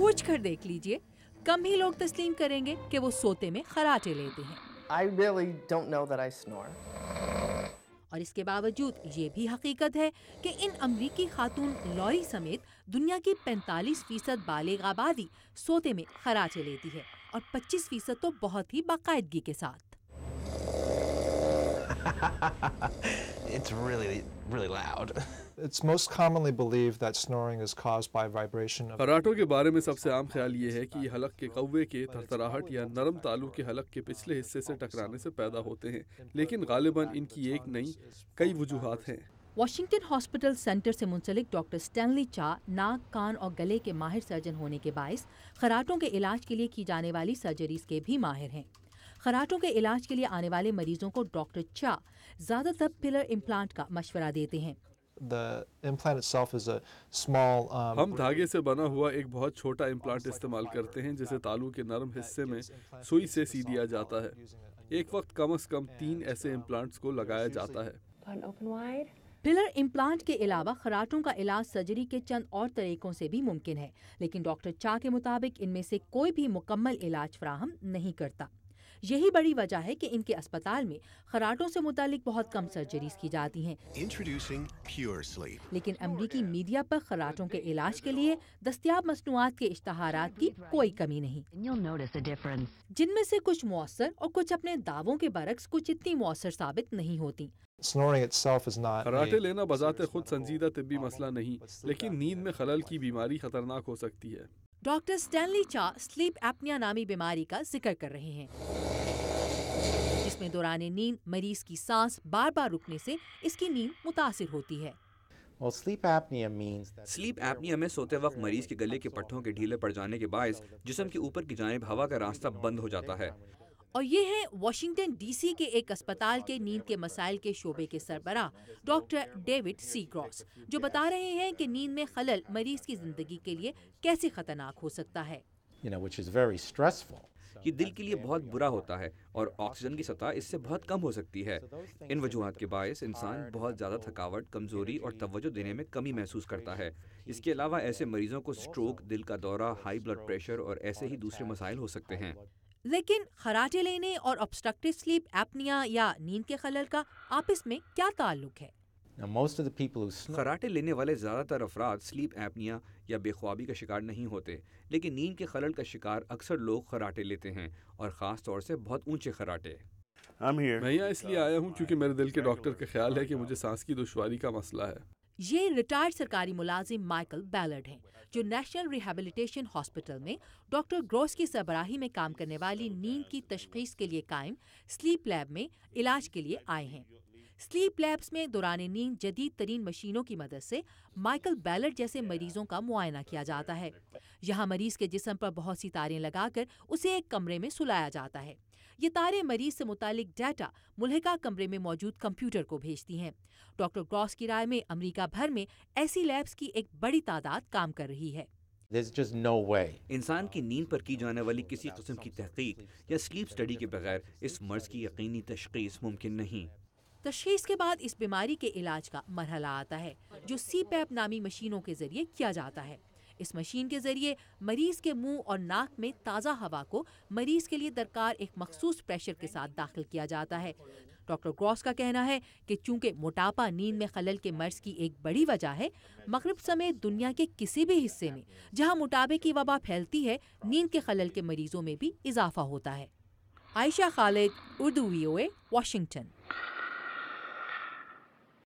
पूछ कर देख लीजिए, कम ही लोग तस्लीम करेंगे कि वो सोते में खराटे लेते हैं। I really don't know that I snore. और इसके बावजूद ये भी हकीकत है कि इन अमरीकी खातून लॉरी समेत दुनिया की 45% बालिग आबादी सोते में खराटे लेती है और 25% तो बहुत ही बाकायदगी के साथ। It's really loud. It's most commonly believed that snoring is caused by vibration of खराटों के बारे में सबसे आम ख्याल ये है कि ये हलक के कौवे के थरथराहट या नरम तालू के हलक के पिछले हिस्से से टकराने से पैदा होते हैं, लेकिन गालिबन इनकी एक नहीं कई वजूहात हैं। वाशिंगटन हॉस्पिटल सेंटर से मुंसलिक डॉक्टर स्टैनली चा नाक, कान और गले के माहिर सर्जन होने के बायस खराटों के इलाज के लिए की जाने वाली सर्जरीज के भी माहिर हैं। खराटों के इलाज के लिए आने वाले मरीजों को डॉक्टर चा ज्यादातर पिलर इम्प्लांट का मशवरा देते हैं। the implant itself is a small हम धागे से बना हुआ एक बहुत छोटा इम्प्लांट इस्तेमाल करते हैं जिसे तालू के नरम हिस्से में सुई से सी दिया जाता है। एक वक्त कम से कम 3 ऐसे इम्प्लांट्स को लगाया जाता है। पिलर इम्प्लांट के अलावा खराटों का इलाज सर्जरी के चंद और तरीकों से भी मुमकिन है, लेकिन डॉक्टर चा के मुताबिक इनमें से कोई भी मुकम्मल इलाज फराहम नहीं करता। यही बड़ी वजह है कि इनके अस्पताल में खराटों से मुतालिक बहुत कम सर्जरीज की जाती हैं। लेकिन अमरीकी मीडिया पर खराटों के इलाज के लिए दस्तयाब मसनूआत के इश्तहारात की कोई कमी नहीं, जिनमें से कुछ मौसर और कुछ अपने दावों के बरक्स कुछ इतनी मौसर साबित नहीं होती। snoring itself is not खराटे लेना बजाते खुद संजीदा तिब्बी मसला नहीं, लेकिन नींद में खलल की बीमारी खतरनाक हो सकती है। डॉक्टर स्टैनली चा स्लीप एपनिया नामी बीमारी का जिक्र कर रहे हैं, जिसमें दौरान नींद मरीज की सांस बार बार रुकने से इसकी नींद मुतासिर होती है। स्लीप एपनिया में सोते वक्त मरीज के गले के पट्टों के ढीले पड़ जाने के बायस जिस्म के ऊपर की जानिब हवा का रास्ता बंद हो जाता है। और ये है वाशिंगटन डीसी के एक अस्पताल के नींद के मसाइल के शोबे के सरबराह डॉक्टर डेविड सी क्रॉस, जो बता रहे हैं कि नींद में खलल मरीज की जिंदगी के लिए कैसे खतरनाक हो सकता है। ये दिल के लिए बहुत बुरा होता है और ऑक्सीजन की सतह इससे बहुत कम हो सकती है। इन वजूहात के बायस इंसान बहुत ज़्यादा थकावट, कमज़ोरी और तवज्जो देने में कमी महसूस करता है। इसके अलावा ऐसे मरीजों को स्ट्रोक, दिल का दौरा, हाई ब्लड प्रेशर और ऐसे ही दूसरे मसाइल हो सकते हैं। लेकिन खराटे लेने और ऑब्स्ट्रक्टिव स्लीप एपनिया या नींद के खलल का आपस में क्या ताल्लुक है? खराटे लेने वाले ज़्यादातर अफराद स्लीप एपनिया या बेख्वाबी का शिकार नहीं होते, लेकिन नींद के खलल का शिकार अक्सर लोग खराटे लेते हैं और ख़ास तौर से बहुत ऊंचे खराटे। मैं यहाँ इसलिए आया हूँ क्योंकि मेरे दिल के डॉक्टर का ख्याल है कि मुझे सांस की दुश्वारी का मसला है। ये रिटायर्ड सरकारी मुलाजिम माइकल बैलर्ड हैं, जो नेशनल रिहेबिलिटेशन हॉस्पिटल में डॉक्टर ग्रॉस की सरबराही में काम करने वाली नींद की तशखीस के लिए कायम स्लीप लैब में इलाज के लिए आए हैं। स्लीप लैब्स में दौरान नींद जदीद तरीन मशीनों की मदद से माइकल बैलर्ड जैसे मरीजों का मुआयना किया जाता है। यहाँ मरीज के जिस्म पर बहुत सी तारें लगाकर उसे एक कमरे में सुलाया जाता है। ये तारें मरीज से मुतालिक डाटा मुल्हिका कमरे में मौजूद कंप्यूटर को भेजती हैं। डॉक्टर ग्रॉस की राय में अमेरिका भर में ऐसी लैब्स की एक बड़ी तादाद काम कर रही है। इंसान की नींद पर की जाने वाली किसी किस्म की तहकीक या स्लीप स्टडी के बगैर इस मर्ज की यकीनी तशखीस मुमकिन नहीं। तशखीस के बाद इस बीमारी के इलाज का मरहला आता है, जो सीपैप नामी मशीनों के जरिए किया जाता है। इस मशीन के जरिए मरीज के मुंह और नाक में ताज़ा हवा को मरीज के लिए दरकार एक मखसूस प्रेशर के साथ दाखिल किया जाता है। डॉक्टर ग्रॉस का कहना है कि चूंकि मोटापा नींद में खलल के मर्ज की एक बड़ी वजह है, मगरिब समेत दुनिया के किसी भी हिस्से में जहां मोटापे की वबा फैलती है, नींद के खलल के मरीजों में भी इजाफा होता है। Ayesha Khalid, Urdu VOA, Washington.